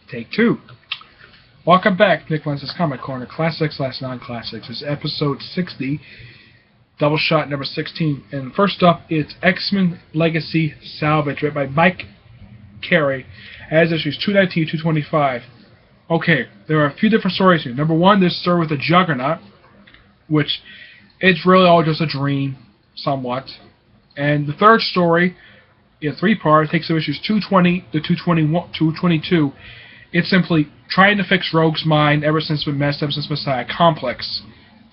Take two. Welcome back, Nick Lenz's Comic Corner, Classics/Non-Classics. This is episode 60, Doubleshot number 16. And first up, it's X-Men Legacy-Salvage, written by Mike Carey, as issues 219, 225. Okay, there are a few different stories here. Number one, this story with the Juggernaut, which it's really all just a dream, somewhat. And the third story, in three parts, takes up issues 220 to 222. It's simply trying to fix Rogue's mind ever since it's been messed up since Messiah Complex.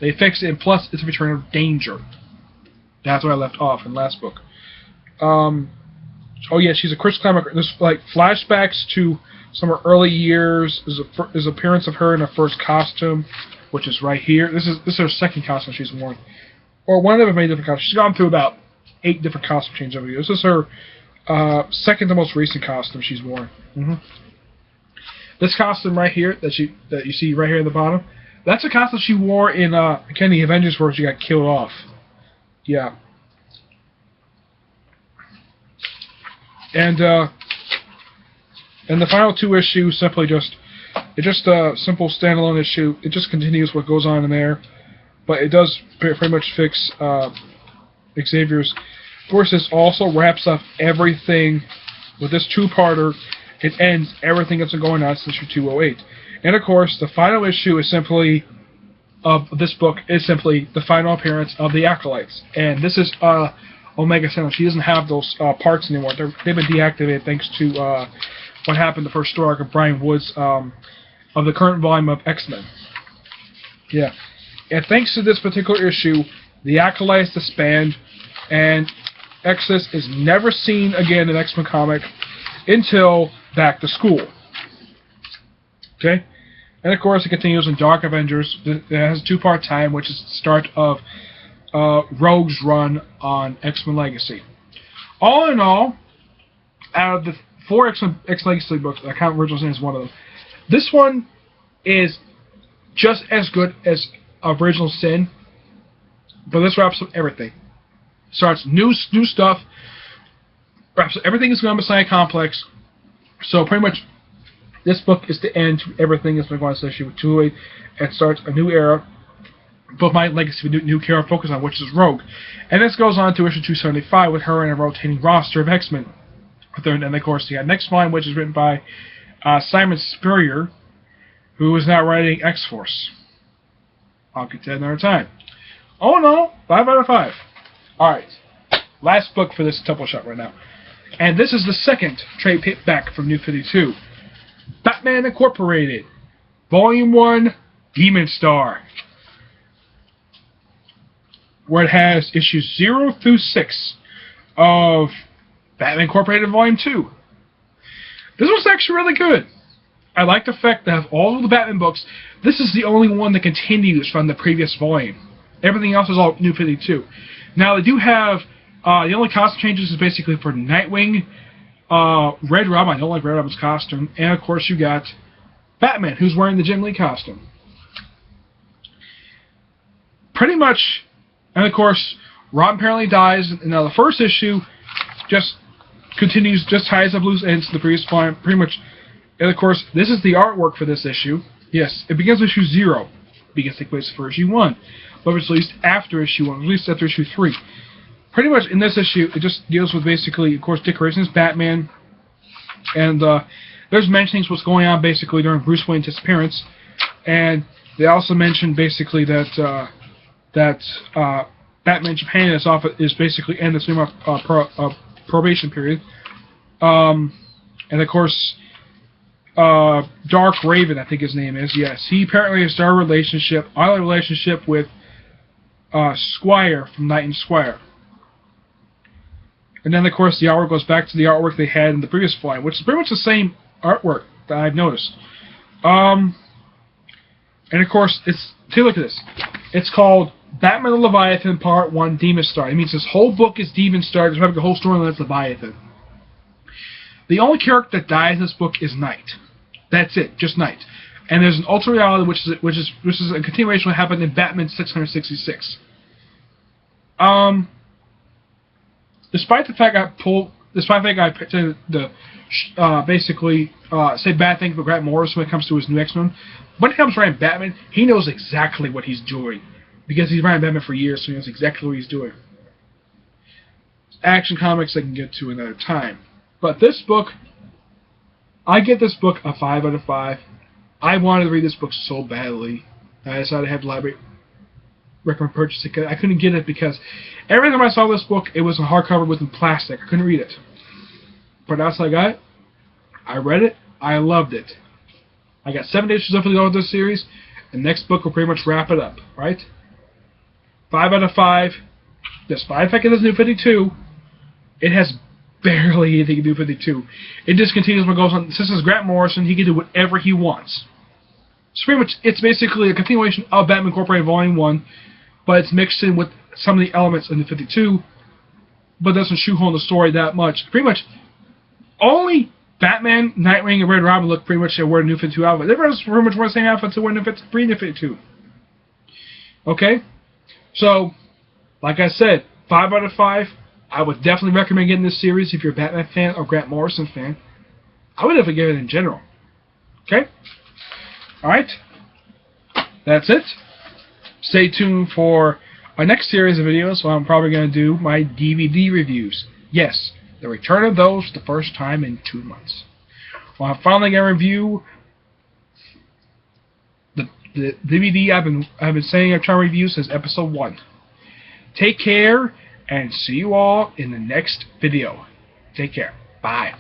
They fixed it, and plus it's a return of danger. That's where I left off in the last book. Oh yeah, she's a Chris Climber. There's like flashbacks to some of her early years. There's appearance of her in her first costume, which is right here. This is her second costume she's worn, or one of them made different costumes. She's gone through about 8 different costume changes over the years. This is her second to most recent costume she's worn. This costume right here that you see right here at the bottom, that's a costume she wore in the Avengers where she got killed off. Yeah. And the final 2 issues simply it's just a simple standalone issue. It just continues what goes on in there, but it does pretty much fix Xavier's. Of course, this also wraps up everything with this 2-parter. It ends everything that's been going on since issue 208. And of course, the final issue is simply of this book is simply the final appearance of the Acolytes. And this is Omega Sentinel. She doesn't have those parts anymore. They've been deactivated thanks to what happened the first story arc of Brian Wood's of the current volume of X-Men. Yeah. And thanks to this particular issue, the Acolytes disband, and Exodus is never seen again in X-Men comic until Back to School. Okay? And of course it continues in Dark Avengers. It has a 2-part time, which is the start of Rogue's run on X-Men Legacy. All in all, out of the 4 X-Men Legacy books, I count Original Sin as one of them, this one is just as good as Original Sin, but this wraps up everything. Starts new stuff, wraps up everything that's going on Messiah Complex. So pretty much this book is the end to everything that's been going on since issue 208, and starts a new era. Both my Legacy new character focus on, which is Rogue. And this goes on to issue 275 with her and a rotating roster of X-Men. And of course, you got next volume, which is written by Simon Spurrier, who is now writing X-Force. I'll get to that another time. Oh no, 5 out of 5. Alright, last book for this Doubleshot right now. And this is the second trade paperback from New 52. Batman Incorporated, Volume 1, Demon Star, where it has issues 0 through 6 of Batman Incorporated Volume 2. This was actually really good. I like the fact that of all of the Batman books, this is the only one that continues from the previous volume. Everything else is all New 52. Now, they do have, the only costume changes is basically for Nightwing, Red Robin, I don't like Red Robin's costume, and of course you got Batman, who's wearing the Jim Lee costume. Pretty much, and of course, Robin apparently dies, and now the first issue just continues, just ties up loose ends to the previous volume, pretty much, and of course, this is the artwork for this issue. Yes, it begins with issue 0, begins to take place for issue 1, but it was released after issue 1, released after issue 3. Pretty much in this issue, it just deals with basically, of course, Dick Grayson's Batman, and there's mentioning what's going on basically during Bruce Wayne's disappearance, and they also mention basically that Batman Japan is basically in the 3-month probation period, and of course, Dark Raven, I think his name is, yes, he apparently has started a relationship with Squire from Knight and Squire. And then, of course, the artwork goes back to the artwork they had in the previous volume, which is pretty much the same artwork that I've noticed. And, of course, take a look at this. It's called Batman the Leviathan Part 1 Demon Star. It means this whole book is Demon Star. There's having the whole storyline is Leviathan. The only character that dies in this book is Knight. That's it, just Knight. And there's an alternate reality, which is a continuation of what happened in Batman 666. Despite the fact I pulled despite the fact I pretended to basically say bad things about Grant Morrison when it comes to his new X-Men, when it comes to writing Batman, he knows exactly what he's doing. Because he's writing Batman for years, so he knows exactly what he's doing. Action Comics I can get to another time. But this book, I get this book a 5 out of 5. I wanted to read this book so badly. I decided to have the library recommend purchase it. I couldn't get it because every time I saw this book, it was a hardcover with plastic. I couldn't read it. But that's what I got. I read it. I loved it. I got 7 issues left to go with this series. The next book will pretty much wrap it up, right? 5 out of 5. Despite the fact that it's New 52, it has barely anything to do with 52. It just continues what goes on. Since it's Grant Morrison, he can do whatever he wants. So pretty much, it's basically a continuation of Batman Incorporated Volume 1, but it's mixed in with some of the elements in the 52, but doesn't shoehorn the story that much. Pretty much, only Batman, Nightwing, and Red Robin look pretty much wear New 52 outfits. Everyone's pretty much wear the same outfits to wear New 53, New 52. Okay? So, like I said, 5 out of 5. I would definitely recommend getting this series if you're a Batman fan or Grant Morrison fan. I would definitely give it in general. Okay? Alright? That's it. Stay tuned for our next series of videos where I'm probably going to do my DVD reviews. Yes, the return of those for the first time in 2 months. Well, I'm finally going to review the DVD I've been saying I'm trying to review since episode 1. Take care, and see you all in the next video. Take care. Bye.